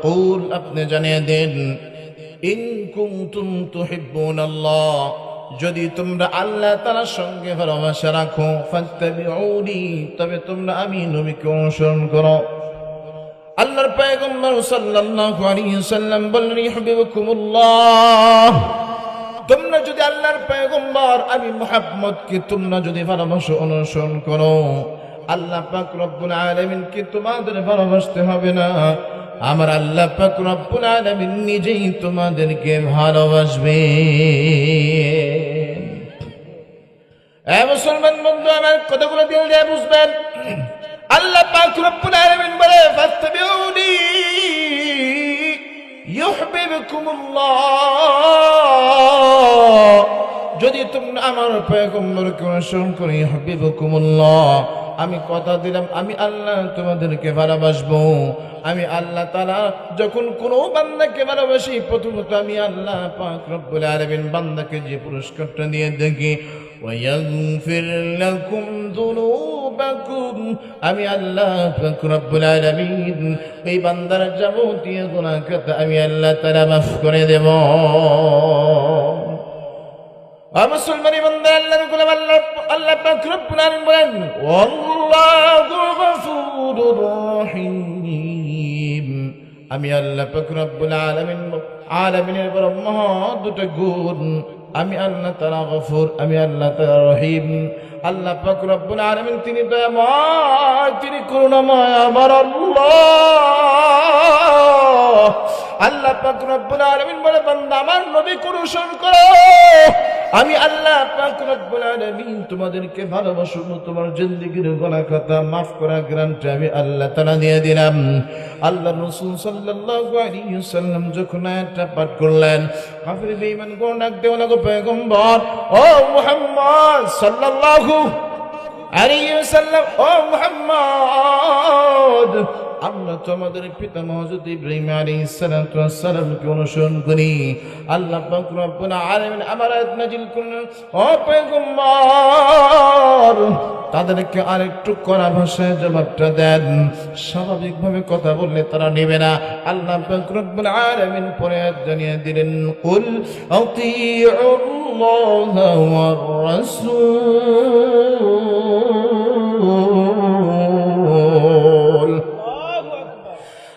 কুল আপনি জানিয়ে দেন ইন কুনতুম তুহিব্বুনাল্লাহ, যদি তোমরা আল্লাহ তাআলার সঙ্গে ভালোবাসা রাখো, ফাত্তাবিউনি, তবে তোমরা আমি নবীকে অনুসরণ করো। আল্লাহর পয়গম্বর সাল্লাল্লাহু আলাইহি ওয়াসাল্লাম বললেন ইউহিব্বুকুমুল্লাহ, তোমরা যদি আল্লাহর পয়গম্বর আমি মুহাম্মদকে তোমরা যদি ভালোবাসো, অনুসরণ করো, আল্লাহ পাক রব্বুল আলামিনকে তোমাদের ভালোবাসতে হবে না, আমার আল্লাহ পাক রব্বুল আলামিন নিজেই তোমাদেরকে ভালোবাসবে। এ মুসলমান বন্ধু, আমার কথাগুলো দিল দিয়ে বুঝবেন। আল্লাহ পাক রব্বুল আলামিন বলে ফাত্তাবিউনি ইউহিব্বুকুমুল্লাহ, যদি তোমরা আমার পয়গম্বরকে অনুসরণ করো, ইউহিব্বুকুমুল্লাহ, আমি কথা দিলাম আমি আল্লাহ তোমাদেরকে ভালোবাসবো। আমি আল্লাহ তাআলা যখন কোনো বান্দাকে ভালোবাসি, প্রথমত আমি আল্লাহ পাক রব্বুল আলামিন বান্দাকে যে পুরস্কারটা দিয়ে দেখি, ওয়ায়াগফির লাকুম যুনুবাকুম, আমি আল্লাহ পাক রব্বুল আলামিন এই বান্দার যাবতীয় গুনাহ খাতা আমি আল্লাহ তাআলা মাফ করে দেব। মুসলমানি বান্দা, আল্লাহর গোলাম, আল্লাহ পাক রব্বুল আলামিন বলেন আল্লাহু গফুরুর রহিম, আমি আল্লাহ পাক রব্বুল আলামিনের বড় মহৎ দুটো গুণ, আমি আল্লাহ তাআলা গফুর, আমি আল্লাহ তাআলা রহিম। আল্লাহ পাক রব্বুল আলামিন তিনি দয়াময়, তিনি করুণাময়। আমার আল্লাহ পাক রব্বুল আলামিন বলে বান্দা আমার নবীকে অনুসরণ করো, আমি আল্লাহ পাক রব্বুল আলামিন তোমাদেরকে ভালোবাসবো, তোমার জিন্দেগীর গুনাহ খাতা মাফ করা গ্যারান্টি আমি আল্লাহ তাআলা দিয়ে দিলাম। আল্লাহ রাসূল সাল্লাল্লাহু আলাইহি ওয়াসাল্লাম যখন আয়াতটা পাঠ করলেন, কাফির বেঈমান কোন ডাক দেওয়া লাগো, পয়গম্বর ও মুহাম্মদ সাল্লাল্লাহু আলাইহি ওয়াসাল্লাম, ও মুহাম্মদ, আমরা তো আমাদের পিতামহ হযরত ইব্রাহিম আলাইহিস সালাতু ওয়াস সালামকে অনুসরণ করি। আল্লাহ পাক রব্বুল আলামিন আমার আয়াত নাযিল করলেন, ও পয়গম্বর, তাদেরকে আরেকটু কড়া ভাষায় জবাবটা দেন। স্বাভাবিকভাবে কথা বললে তারা নেবে না। আল্লাহ পাক রব্বুল আলামিন পরে আয়াত জানিয়ে দিলেন, কুল আতিউল্লাহ ওয়ার রাসূল।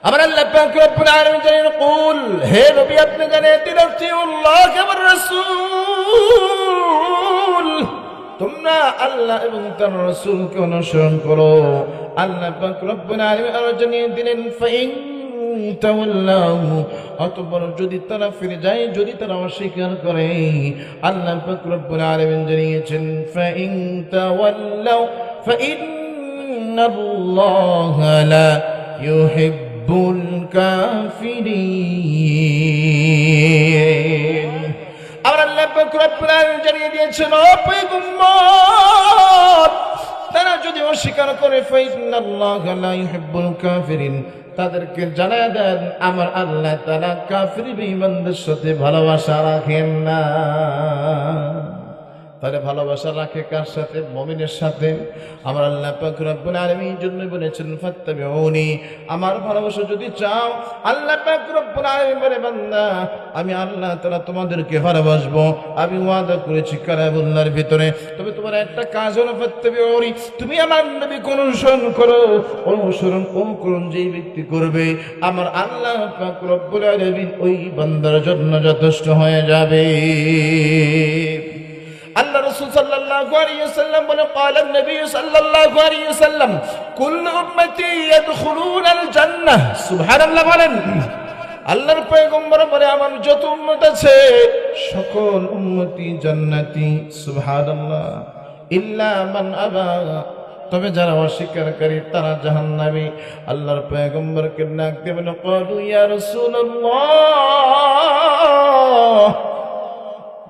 আমার আল্লাহ পাক রব্বুল আলামিন জানেন, কুল, হে নবী আপনি জানেন দিন আতিউল্লাহ ওয়ার রাসূল, তোমরা আল্লাহ এবং তার রাসূলকে অনুসরণ করো। আল্লাহ পাক রব্বুল আলামিন আরো জানিয়ে দিলেন, ফাইন তাওয়াল্লাউ, অতঃপর যদি তারা ফিরে যায়, যদি তারা অস্বীকার করে, আল্লাহ পাক রব্বুল আলামিন জানিয়েছেন, ফাইন তাওয়াল্লাউ ফাইন্নাল্লাহা লা ইউহিব্বুল কাফিরিন। আর আল্লাহ পাক রব্বুল আলামিন জানিয়ে দিয়েছেন, ও পয়গম্বর, তারা যদি অস্বীকার করে, ফাইন্নাল্লাহা লা ইউহিব্বুল কাফিরিন, তাদেরকে জানায় দেন আমার আল্লাহ তাআলা কাফির বেঈমানদের সাথে ভালোবাসা রাখেন না। তাহলে ভালোবাসা রাখে কার সাথে? মুমিনের সাথে। আমার আল্লাহ পাক রব্বুল আলামিন জন্য বলেছেন, ফাত্তাবিউনি, আমার ভালোবাসা যদি চাও, আল্লাহ পাক রব্বুল আলামিন বলে বান্দা আমি আল্লাহ তাআলা তোমাদেরকে ভালোবাসবো। আমি ওয়াদা করেছি কালামুল্লাহর ভিতরে, তবে তোমার একটা কাজ হলো ফাত্তাবিউনি, তুমি আমার নবীকে অনুসরণ করো। অনুসরণ যেই ব্যক্তি করবে, আমার আল্লাহ পাক রব্বুল আলামিন ওই বান্দার জন্য যথেষ্ট হয়ে যাবে। আল্লাহ রাসূল সাল্লাল্লাহু আলাইহি ওয়াসাল্লাম বলে, قال النبي সাল্লাল্লাহু আলাইহি ওয়াসাল্লাম, কুল্লু উম্মতি ইয়াদখুলুনাল জান্নাহ। সুবহানাল্লাহ বলেন। আল্লাহর পয়গম্বর বলে, আমার যত উম্মত আছে সকল উম্মতি জান্নাতি। সুবহানাল্লাহ। ইল্লা মান আবা, তবে যারা অস্বীকারী তারা জাহান্নামী। আল্লাহর পয়গম্বরকে ডাক দিয়ে বলে, ক্বালু ইয়া রাসূলুল্লাহ,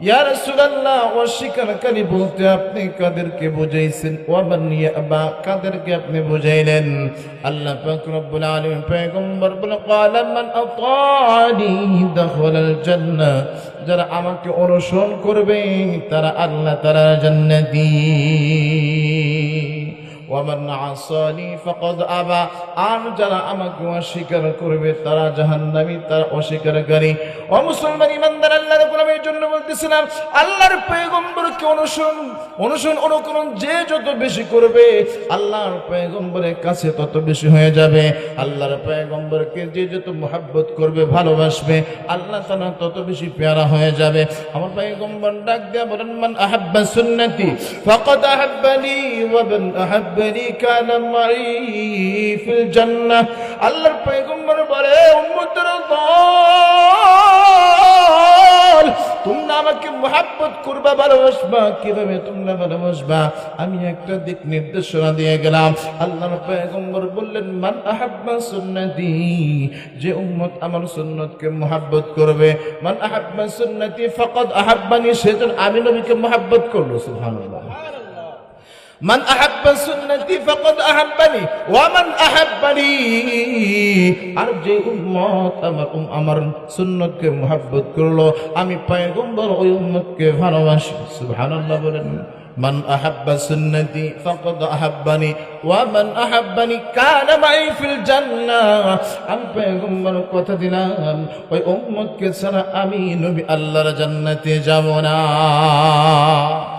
ইয়া রাসূলুল্লাহ, অস্বীকারী বলতে আপনি কাদেরকে বুঝাইছেন? ওয়ামান ইয়াবা, কাদেরকে আপনি বুঝাইলেন? আল্লাহ পাক রব্বুল আলামিন পয়গম্বর বলে, ক্বালা মান আতানি দাখালাল জান্নাহ, যারা আমাকে অনুসরণ করবে তারা আল্লাহ তাআলার জান্নাতি। ওয়া মান আসানি ফাকাদ আবা, আর যারা আমাকে অস্বীকার করবে তারা জাহান্নামী, তারা অস্বীকারী। ও মুসলমান ইমানদার, আল্লাহর গোলামের জন্য বলতেছিলাম, আল্লাহর পয়গম্বরকে অনুকরণ যে যত বেশি করবে আল্লাহর পয়গম্বরের কাছে তত বেশি হয়ে যাবে। আল্লাহর পয়গম্বরকে যে যত মুহাব্বত করবে, ভালোবাসবে, আল্লাহ তাআলা তত বেশি পেয়ারা হয়ে যাবে। আমার পয়গম্বর ডাক দেয়া বলেন, মান আহাব্বা সুন্নতি ফাকাদ আহাব্বানি ওয়া মান আহাব্বানি কানা মাই ফিল জান্নাহ। আল্লাহর পয়গম্বর বলে, উম্মতের দল, তোমরা আমাকে মুহাব্বত করবা, ভালোবাসবা। কিভাবে তোমরা ভালোবাসবা? আমি একটা দিক নির্দেশনা দিয়ে গেলাম। আল্লাহর পয়গম্বর বললেন, মান আহাব্বা সুন্নতি, যে উম্মত আমার সুন্নতকে মুহাব্বত করবে, মান আহাব্বা সুন্নতি ফাকাদ আহাব্বানি, সেজন আমি নবীকে মুহাব্বত করলো। সুবহানাল্লাহ। মান আহাব্বা সুন্নতি ফাকাদ আহাব্বানি ওয়া মান আহাব্বানি, আর যে উম্মত আমার সুন্নতকে মুহাব্বত করলো, আমি পয়গম্বর ওই উম্মতকে ভালোবাসি। সুবহানাল্লাহ বলেন। মান আহাব্বা সুন্নতি ফাকাদ আহাব্বানি ওয়া মান আহাব্বানি কানা মাই ফিল জান্নাহ। আমি পয়গম্বর কথা দিলাম, ওই উম্মতকে ছাড়া আমি নবী আল্লাহর জান্নাতে যাব না।